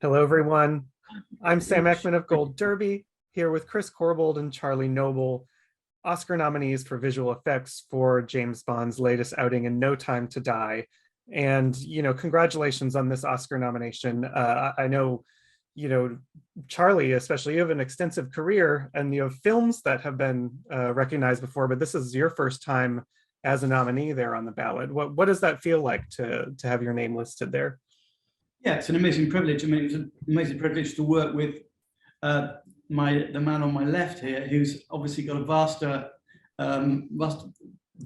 Hello, everyone. I'm Sam Eckmann of Gold Derby, here with Chris Corbould and Charlie Noble, Oscar nominees for visual effects for James Bond's latest outing in No Time to Die. And, congratulations on this Oscar nomination. I know, Charlie, especially, you have an extensive career and you have films that have been recognized before, but this is your first time as a nominee there on the ballot. What does that feel like to have your name listed there? Yeah, it's an amazing privilege. I mean, it was an amazing privilege to work with the man on my left here, who's obviously got a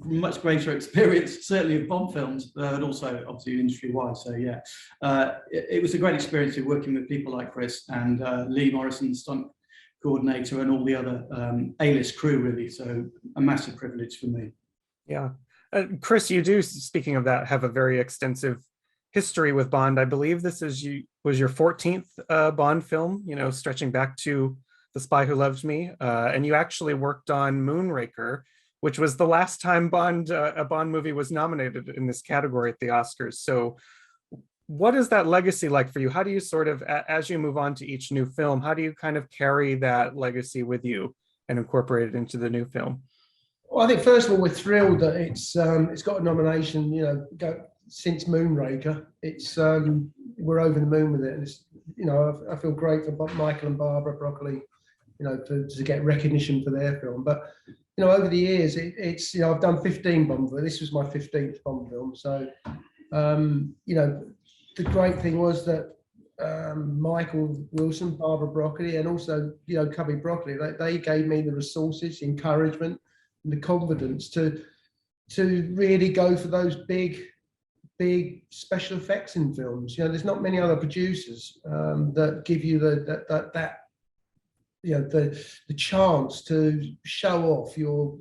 much greater experience, certainly of Bond films, but also obviously industry-wide. So yeah, it was a great experience of working with people like Chris and Lee Morrison, stunt coordinator, and all the other A-list crew, really. So a massive privilege for me. Yeah. Chris, you do, speaking of that, have a very extensive history with Bond. I believe this was your 14th Bond film, stretching back to The Spy Who Loved Me. And you actually worked on Moonraker, which was the last time a Bond movie was nominated in this category at the Oscars. So what is that legacy like for you? How do you sort of, as you move on to each new film, how do you kind of carry that legacy with you and incorporate it into the new film? Well, I think first of all, we're thrilled that it's got a nomination, since Moonraker. It's we're over the moon with it, and it's I feel great for Michael and Barbara Broccoli, to get recognition for their film. But over the years, it's I've done 15 Bond films. This was my 15th Bond film. So the great thing was that Michael Wilson, Barbara Broccoli, and also Cubby Broccoli, they gave me the resources, encouragement, and the confidence to really go for those big special effects in films. There's not many other producers that give you the chance to show off your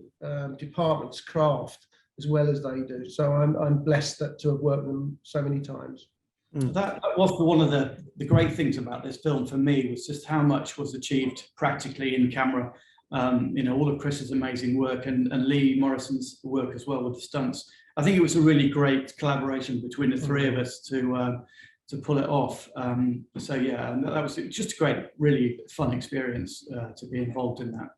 department's craft as well as they do. So I'm blessed to have worked with them so many times. That was one of the great things about this film for me, was just how much was achieved practically in camera. All of Chris's amazing work and Lee Morrison's work as well with the stunts. I think it was a really great collaboration between the three of us to pull it off. So yeah, and that was just a great, really fun experience to be involved in that.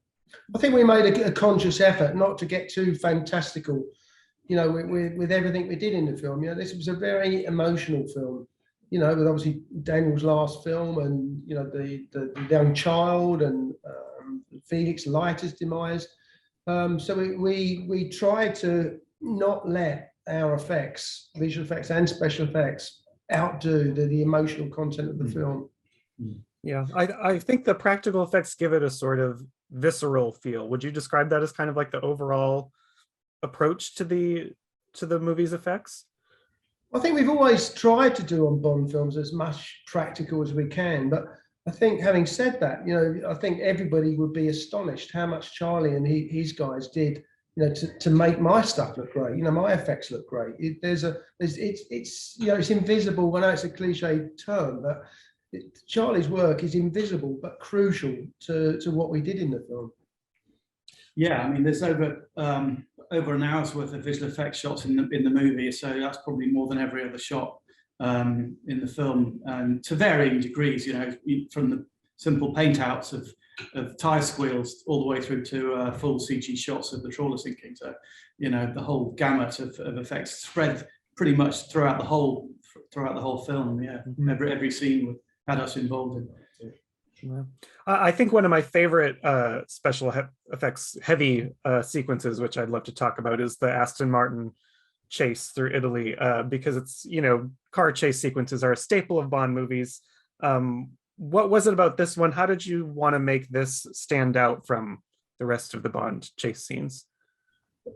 I think we made a conscious effort not to get too fantastical, with everything we did in the film. This was a very emotional film, with obviously Daniel's last film, and the young child, and Felix Leiter's demise. So we tried to not let our effects, visual effects and special effects, outdo the emotional content of the film. Yeah, I think the practical effects give it a sort of visceral feel. Would you describe that as kind of like the overall approach to the movie's effects? I think we've always tried to do on Bond films as much practical as we can, but I think, having said that, I think everybody would be astonished how much Charlie and his guys did, to make my stuff look great. My effects look great. It's invisible. I know it's a cliche term, but Charlie's work is invisible but crucial to what we did in the film. Yeah, I mean, there's over an hour's worth of visual effects shots in the movie, so that's probably more than every other shot in the film, and to varying degrees, from the simple paint outs of tire squeals all the way through to full CG shots of the trawler sinking. So, the whole gamut of effects spread pretty much throughout the whole film. Yeah, every scene had us involved in. Yeah. I think one of my favorite special effects heavy sequences, which I'd love to talk about, is the Aston Martin chase through Italy, because it's, car chase sequences are a staple of Bond movies. What was it about this one? How did you want to make this stand out from the rest of the Bond chase scenes?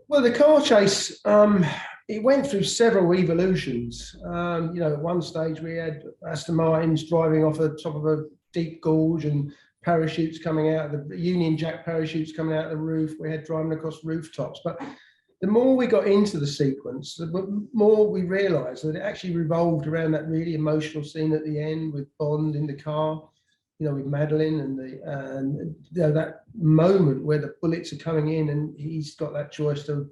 Well, the car chase, it went through several evolutions. At one stage we had Aston Martins driving off the top of a deep gorge and parachutes coming out of the Union Jack parachutes coming out of the roof. We had driving across rooftops. But the more we got into the sequence, the more we realized that it actually revolved around that really emotional scene at the end with Bond in the car, with Madeline, and that moment where the bullets are coming in and he's got that choice to,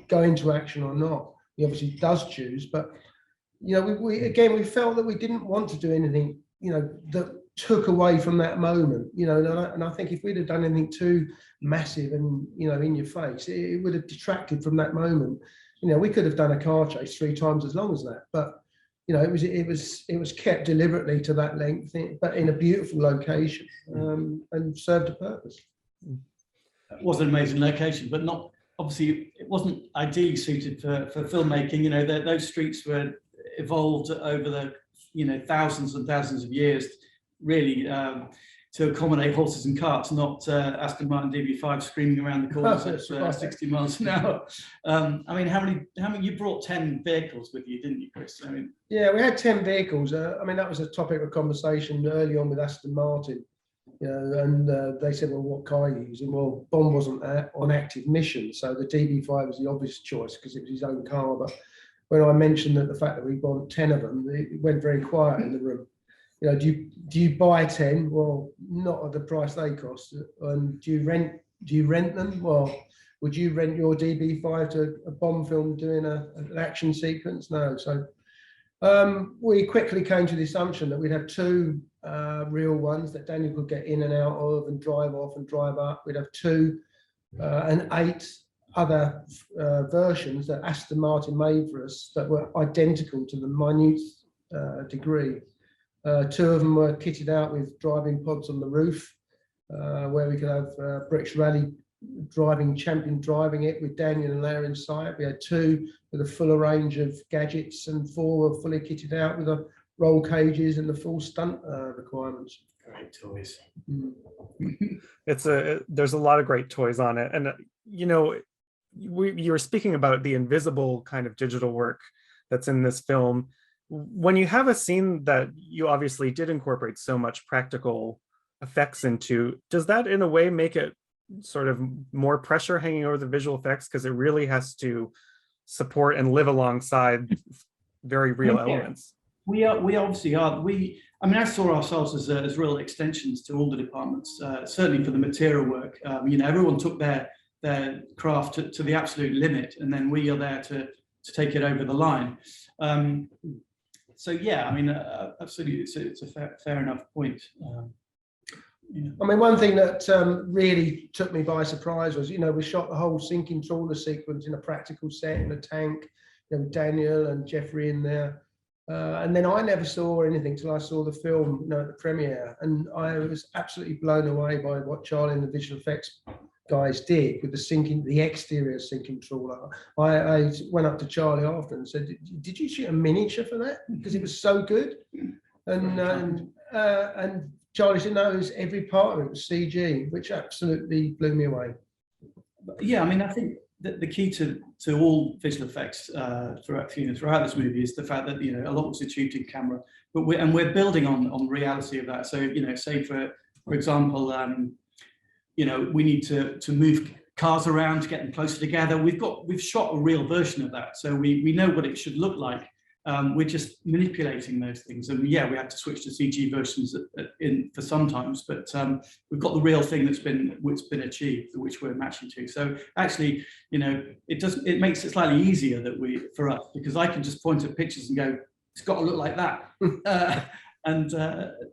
go into action or not. He obviously does choose, but you know, we felt that we didn't want to do anything, you know, that took away from that moment, you know, and I think if we'd have done anything too massive and, you know, in your face, it would have detracted from that moment. You know, we could have done a car chase 3 times as long as that, but you know, it was kept deliberately to that length, but in a beautiful location, and served a purpose. It was an amazing location, but not obviously it wasn't ideally suited for filmmaking. You know, those streets were evolved over the, you know, thousands and thousands of years, really, to accommodate horses and carts, not Aston Martin DB5 screaming around the corners at 60 miles an hour. I mean, how many? You brought 10 vehicles with you, didn't you, Chris? I mean, yeah, we had 10 vehicles. I mean, that was a topic of conversation early on with Aston Martin. You know, and they said, well, what car are you using? Well, Bond wasn't on active mission, so the DB5 was the obvious choice because it was his own car. But when I mentioned that the fact that we bought 10 of them, it went very quiet in the room. You know, do you buy 10? Well, not at the price they cost. And do you rent them? Well, would you rent your DB5 to a Bond film doing an action sequence? No. So we quickly came to the assumption that we'd have 2 real ones that Daniel could get in and out of and drive off and drive up. We'd have 2 and 8 other versions that Aston Martin made for us that were identical to the minute degree. 2 of them were kitted out with driving pods on the roof, where we could have British Rally champion driving it with Daniel and Larry inside. We had 2 with a fuller range of gadgets, and 4 were fully kitted out with the roll cages and the full stunt requirements. Great toys. There's a lot of great toys on it, and you know, you were speaking about the invisible kind of digital work that's in this film. When you have a scene that you obviously did incorporate so much practical effects into, does that in a way make it sort of more pressure hanging over the visual effects, because it really has to support and live alongside very real elements? We obviously are. I mean, I saw ourselves as real extensions to all the departments, certainly for the material work. You know, everyone took their craft to the absolute limit, and then we are there to take it over the line. So yeah, I mean, absolutely, it's a fair enough point. Yeah. I mean, one thing that really took me by surprise was, you know, we shot the whole sinking trawler sequence in a practical set in a tank, you know, Daniel and Jeffrey in there. And then I never saw anything till I saw the film, you know, at the premiere. And I was absolutely blown away by what Charlie and the visual effects guys did with the exterior sinking trawler. I went up to Charlie after and said, did you shoot a miniature for that? Because it was so good. And Charlie said, no, it was every part of it was CG, which absolutely blew me away. Yeah, I mean, I think that the key to all visual effects throughout this movie is the fact that, you know, a lot was achieved in camera, but we're building on reality of that. So, you know, say for example, you know, we need to move cars around to get them closer together. We've shot a real version of that, so we know what it should look like. We're just manipulating those things, and yeah, we had to switch to CG versions for sometimes, but we've got the real thing that's been achieved, which we're matching to. So actually, you know, it makes it slightly easier for us, because I can just point at pictures and go, it's got to look like that.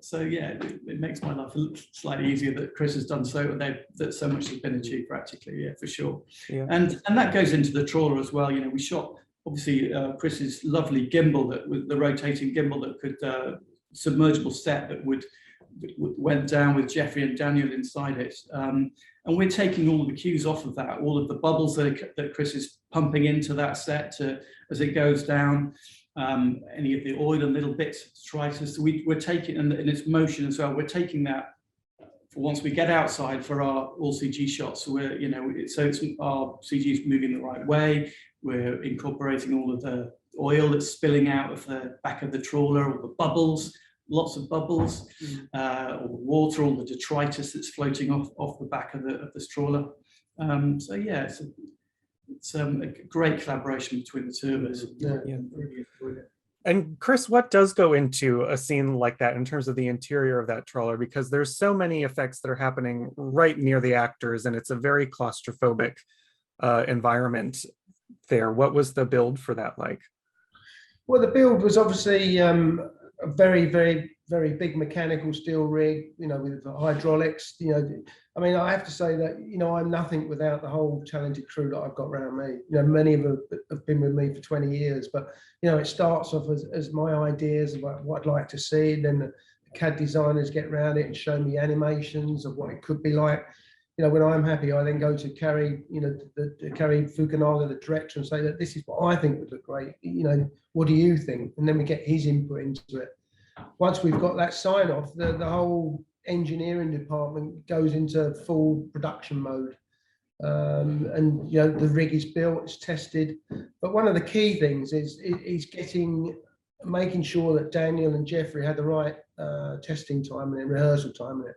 So yeah, it makes my life slightly easier that Chris has done that so much has been achieved practically. Yeah, for sure. Yeah. And that goes into the trawler as well. You know, we shot obviously Chris's lovely gimbal with the rotating gimbal that could submergible set that went down with Jeffrey and Daniel inside it. And we're taking all of the cues off of that, all of the bubbles that Chris is pumping into that set as it goes down. Any of the oil and little bits of detritus, we're taking, and in its motion as well, we're taking that for once we get outside for our all CG shots. So we're, you know, it's our CG is moving the right way. We're incorporating all of the oil that's spilling out of the back of the trawler, all the bubbles, lots of bubbles, all the water, all the detritus that's floating off the back of this trawler. So yeah, it's a great collaboration between the two of us. Yeah. Really enjoyed it. And Chris, what does go into a scene like that in terms of the interior of that trawler? Because there's so many effects that are happening right near the actors, and it's a very claustrophobic environment there. What was the build for that like? Well, the build was obviously a very, very, very big mechanical steel rig, you know, with hydraulics. You know, I mean, I have to say that, you know, I'm nothing without the whole talented crew that I've got around me. You know, many of them have been with me for 20 years, but, you know, it starts off as my ideas about what I'd like to see. Then the CAD designers get around it and show me animations of what it could be like. You know, when I'm happy, I then go to Carrie, you know, the Carrie Fukunaga, the director, and say that this is what I think would look great. You know, what do you think? And then we get his input into it. Once we've got that sign off, the whole engineering department goes into full production mode. And, you know, the rig is built, it's tested. But one of the key things is making sure that Daniel and Jeffrey had the right testing time and rehearsal time in it.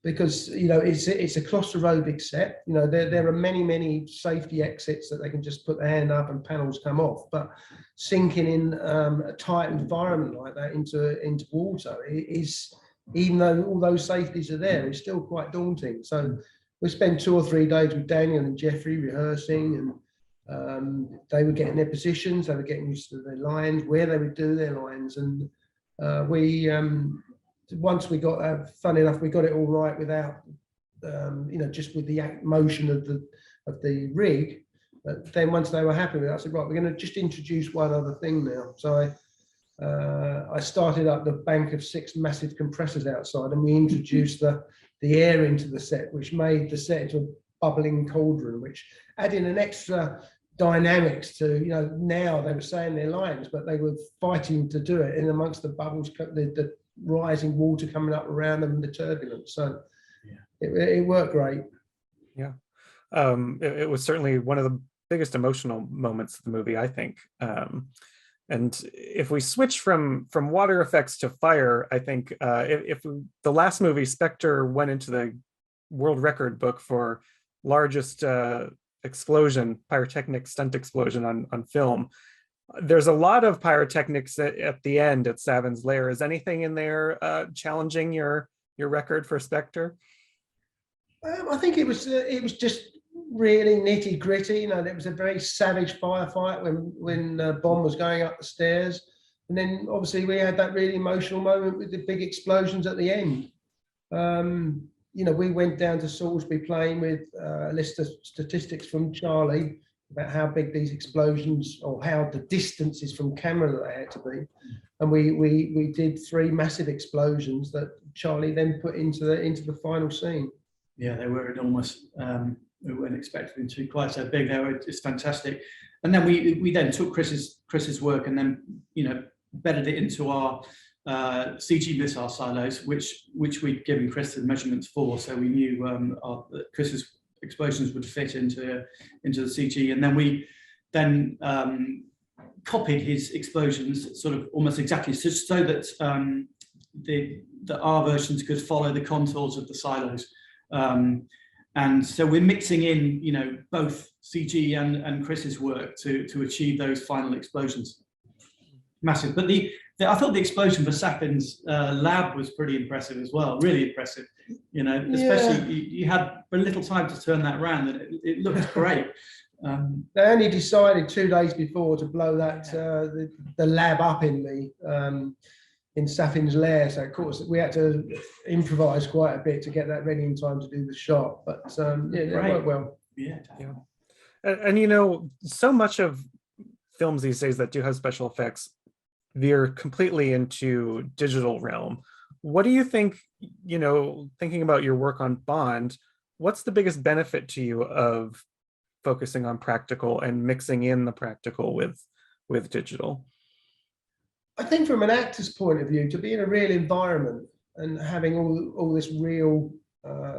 Because, you know, it's a claustrophobic set. You know, there are many safety exits that they can just put their hand up and panels come off. But sinking in a tight environment like that into water is, even though all those safeties are there, it's still quite daunting. So we spent 2 or 3 days with Daniel and Jeffrey rehearsing, and they were getting their positions, they were getting used to their lines, where they would do their lines, and once we got funny enough, we got it all right without, you know, just with the motion of the rig. But then once they were happy with it, I said, right, we're going to just introduce one other thing now. So I started up the bank of 6 massive compressors outside, and we introduced the air into the set, which made the set into a bubbling cauldron, which added an extra dynamics to, you know, now they were saying their lines, but they were fighting to do it in amongst the bubbles, the rising water coming up around them and the turbulence. So yeah, it worked great. Yeah. It was certainly one of the biggest emotional moments of the movie, I think. And if we switch from water effects to fire, I think if the last movie, Spectre, went into the world record book for largest explosion, pyrotechnic stunt explosion on film, there's a lot of pyrotechnics at the end at Savin's Lair. Is anything in there challenging your record for Spectre? I think it was just really nitty gritty. You know, there was a very savage firefight when Bond was going up the stairs, and then obviously we had that really emotional moment with the big explosions at the end. You know, we went down to Salisbury playing with a list of statistics from Charlie about how big these explosions, or how the distances from camera that they had to be, and we did 3 massive explosions that Charlie then put into the final scene. Yeah, they were enormous. We weren't expecting them to be quite so big. They were just fantastic. And then we then took Chris's work and then, you know, bedded it into our CG missile silos, which we'd given Chris the measurements for, so we knew that Chris's explosions would fit into the CG. And then we copied his explosions sort of almost exactly, so that that our versions could follow the contours of the silos. And so we're mixing in, you know, both CG and Chris's work to achieve those final explosions. Massive. But I thought the explosion for Safin's lab was pretty impressive as well. Really impressive. You know, especially you had very little time to turn that around, and it looked great. They only decided 2 days before to blow that the lab up in Safin's lair. So of course we had to improvise quite a bit to get that ready in time to do the shot. But yeah, it worked well. Yeah. And you know, so much of films these days that do have special effects veer completely into digital realm. What do you think, you know, thinking about your work on Bond, what's the biggest benefit to you of focusing on practical and mixing in the practical with digital? I think from an actor's point of view, to be in a real environment and having all this real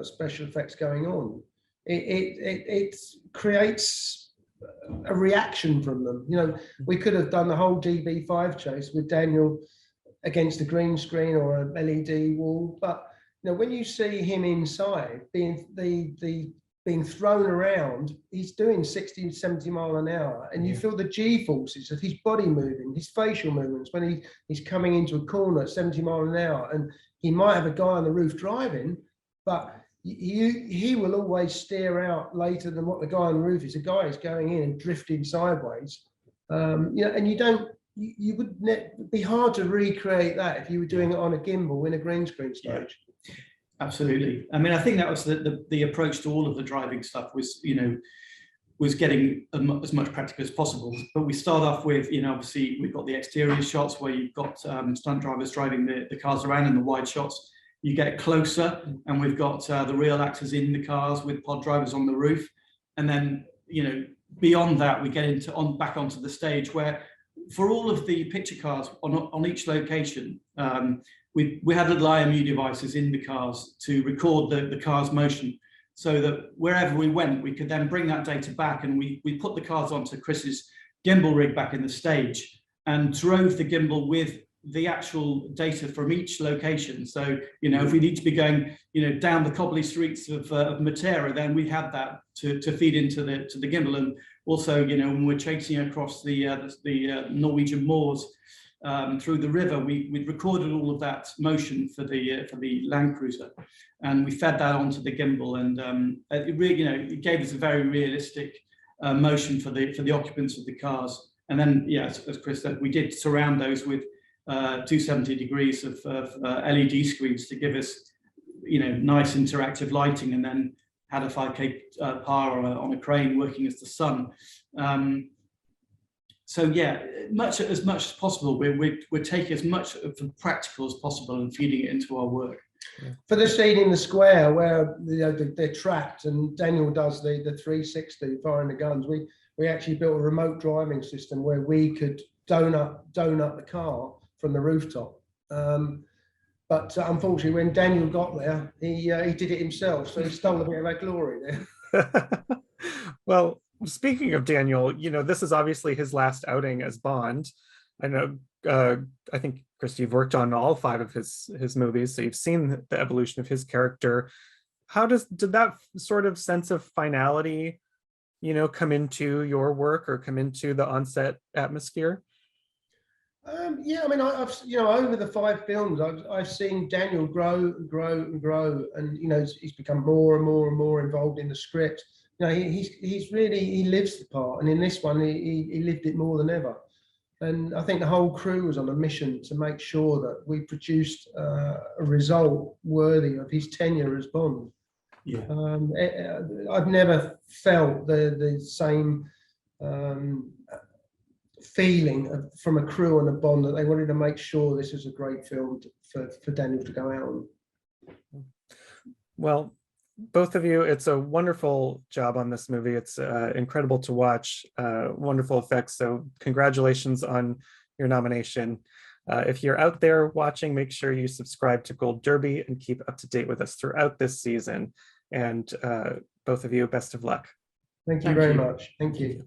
special effects going on, it creates a reaction from them. You know, we could have done the whole DB5 chase with Daniel against a green screen or a LED wall, but you know, when you see him inside being thrown around, he's doing 60, 70 mile an hour, and you feel the G-forces of his body moving, his facial movements when he's coming into a corner at 70 mile an hour, and he might have a guy on the roof driving, but he will always steer out later than what the guy on the roof is. The guy is going in and drifting sideways, you know, and you don't you would be hard to recreate that if you were doing it on a gimbal in a green screen stage. Absolutely. I mean, I think that was the approach to all of the driving stuff was, was getting as much practical as possible. But we start off with, obviously we've got the exterior shots where you've got stunt drivers driving the cars around, and the wide shots. You get closer, and we've got the real actors in the cars with pod drivers on the roof. And then, beyond that, we get back onto the stage where, for all of the picture cars on each location, we had little IMU devices in the cars to record the car's motion, so that wherever we went, we could then bring that data back, and we put the cars onto Chris's gimbal rig back in the stage and drove the gimbal with the actual data from each location. So, if we need to be going, down the cobbly streets of Matera, then we had that to feed into the gimbal. And also, when we're chasing across the Norwegian moors through the river, we recorded all of that motion for the Land Cruiser, and we fed that onto the gimbal, and it really, it gave us a very realistic motion for the occupants of the cars. And then, as Chris said, we did surround those with 270 degrees of LED screens to give us, nice interactive lighting, and then had a 5K power on a crane working as the sun. So as much as possible, we're taking as much of the practical as possible and feeding it into our work. For the scene in the square where they're trapped and Daniel does the 360 firing the guns, we actually built a remote driving system where we could donut the car from the rooftop. But unfortunately, when Daniel got there, he did it himself, so he stole a bit of our glory there. Well, speaking of Daniel, this is obviously his last outing as Bond. I know, I think, Chris, you've worked on all 5 of his movies, so you've seen the evolution of his character. How did that sort of sense of finality, come into your work or come into the on-set atmosphere? Yeah, I mean, I've over the 5 films, I've seen Daniel grow and grow, and he's become more and more and more involved in the script. He lives the part, and in this one, he lived it more than ever. And I think the whole crew was on a mission to make sure that we produced a result worthy of his tenure as Bond. Yeah. I've never felt the same feeling from a crew on a Bond, that they wanted to make sure this was a great film for Daniel to go out on. Well, both of you, it's a wonderful job on this movie. It's incredible to watch, wonderful effects. So congratulations on your nomination. If you're out there watching, make sure you subscribe to Gold Derby and keep up to date with us throughout this season. And both of you, best of luck. Thank you very much. Thank you.